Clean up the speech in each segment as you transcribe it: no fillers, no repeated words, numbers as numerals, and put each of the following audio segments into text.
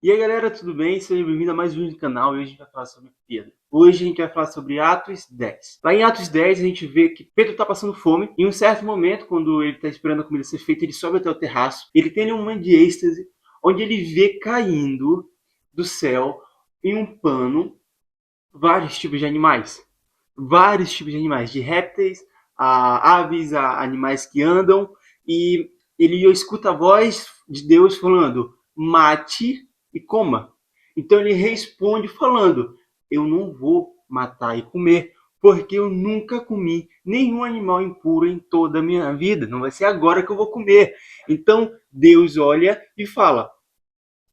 E aí galera, tudo bem? Seja bem-vindo a mais um vídeo do canal e hoje a gente vai falar sobre Pedro. Hoje a gente vai falar sobre Atos 10. Lá em Atos 10 a gente vê que Pedro está passando fome e em um certo momento, quando ele está esperando a comida ser feita, ele sobe até o terraço. Ele tem um momento de êxtase, onde ele vê caindo do céu em um pano vários tipos de animais. Vários tipos de animais, de répteis, a aves, a animais que andam. E ele escuta a voz de Deus falando, mate e coma. Então ele responde falando, eu não vou matar e comer, porque eu nunca comi nenhum animal impuro em toda a minha vida. Não vai ser agora que eu vou comer. Então Deus olha e fala,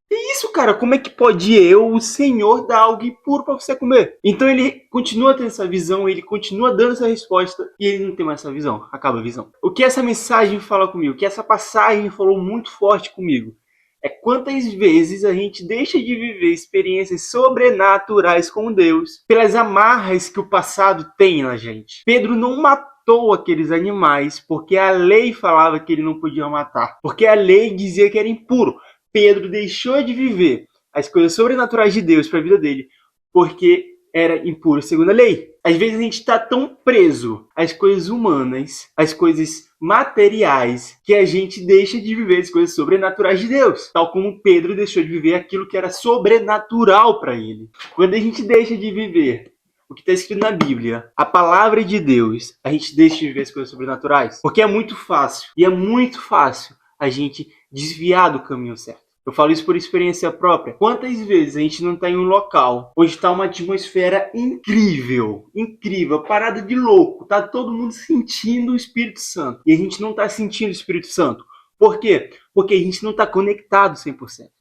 que isso, cara? Como é que pode eu, o Senhor, dar algo impuro para você comer? Então ele continua tendo essa visão, ele continua dando essa resposta e ele não tem mais essa visão. Acaba a visão. O que essa mensagem fala comigo? O que essa passagem falou muito forte comigo? É quantas vezes a gente deixa de viver experiências sobrenaturais com Deus pelas amarras que o passado tem na gente. Pedro não matou aqueles animais porque a lei falava que ele não podia matar, porque a lei dizia que era impuro. Pedro deixou de viver as coisas sobrenaturais de Deus para a vida dele porque era impuro segundo a lei. Às vezes a gente está tão preso às coisas humanas, às coisas materiais, que a gente deixa de viver as coisas sobrenaturais de Deus. Tal como Pedro deixou de viver aquilo que era sobrenatural para ele. Quando a gente deixa de viver o que está escrito na Bíblia, a palavra de Deus, a gente deixa de viver as coisas sobrenaturais. Porque é muito fácil, e é muito fácil a gente desviar do caminho certo. Eu falo isso por experiência própria. Quantas vezes a gente não está em um local onde está uma atmosfera incrível, incrível, parada de louco, tá todo mundo sentindo o Espírito Santo e a gente não está sentindo o Espírito Santo. Por quê? Porque a gente não está conectado 100%.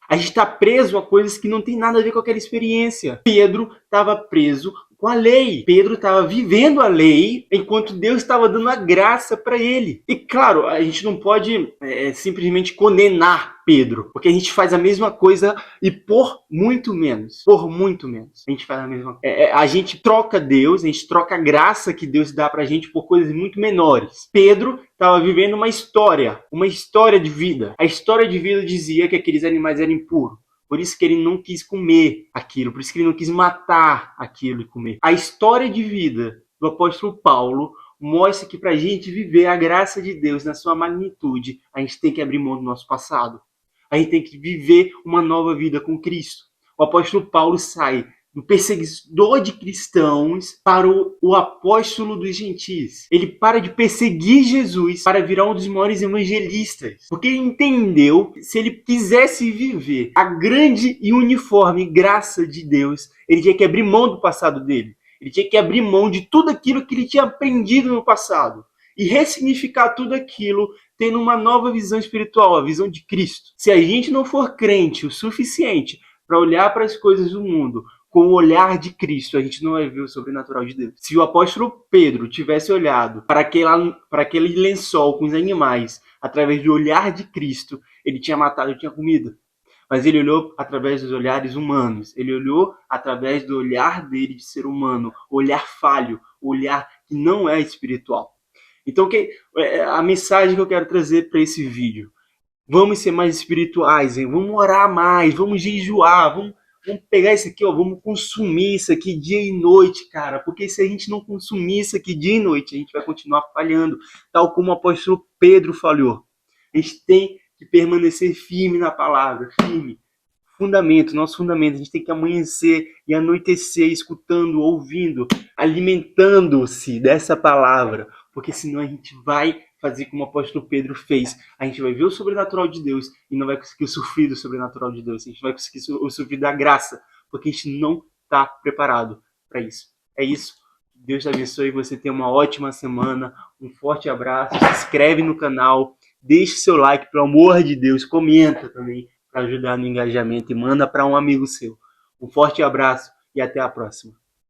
A gente está preso a coisas que não tem nada a ver com aquela experiência. Pedro estava preso com a lei. Pedro estava vivendo a lei enquanto Deus estava dando a graça para ele. E claro, a gente não pode simplesmente condenar Pedro, porque a gente faz a mesma coisa e por muito menos. Por muito menos. A gente faz a mesma coisa. A gente troca Deus, a gente troca a graça que Deus dá pra gente por coisas muito menores. Pedro estava vivendo uma história de vida. A história de vida dizia que aqueles animais eram impuros. Por isso que ele não quis comer aquilo, por isso que ele não quis matar aquilo e comer. A história de vida do apóstolo Paulo mostra que para a gente viver a graça de Deus na sua magnitude, a gente tem que abrir mão do nosso passado. A gente tem que viver uma nova vida com Cristo. O apóstolo Paulo sai do perseguidor de cristãos para o apóstolo dos gentios. Ele para de perseguir Jesus para virar um dos maiores evangelistas. Porque ele entendeu que se ele quisesse viver a grande e uniforme graça de Deus, ele tinha que abrir mão do passado dele. Ele tinha que abrir mão de tudo aquilo que ele tinha aprendido no passado e ressignificar tudo aquilo tendo uma nova visão espiritual, a visão de Cristo. Se a gente não for crente o suficiente para olhar para as coisas do mundo com o olhar de Cristo, a gente não vai ver o sobrenatural de Deus. Se o apóstolo Pedro tivesse olhado para aquele lençol com os animais através do olhar de Cristo, ele tinha matado e tinha comido. Mas ele olhou através dos olhares humanos. Ele olhou através do olhar dele de ser humano, o olhar falho, o olhar que não é espiritual. Então, a mensagem que eu quero trazer para esse vídeo: vamos ser mais espirituais, hein? Vamos orar mais, vamos jejuar, vamos pegar isso aqui, ó, vamos consumir isso aqui dia e noite, cara. Porque se a gente não consumir isso aqui dia e noite, a gente vai continuar falhando, tal como o apóstolo Pedro falhou. A gente tem que permanecer firme na palavra, firme. Fundamento, nosso fundamento. A gente tem que amanhecer e anoitecer, escutando, ouvindo, alimentando-se dessa palavra. Porque senão a gente vai fazer como o apóstolo Pedro fez. A gente vai ver o sobrenatural de Deus e não vai conseguir sofrer do sobrenatural de Deus. A gente vai conseguir sofrer da graça, porque a gente não está preparado para isso. É isso. Deus te abençoe, você tenha uma ótima semana. Um forte abraço. Se inscreve no canal. Deixe seu like, pelo amor de Deus. Comenta também para ajudar no engajamento e manda para um amigo seu. Um forte abraço e até a próxima.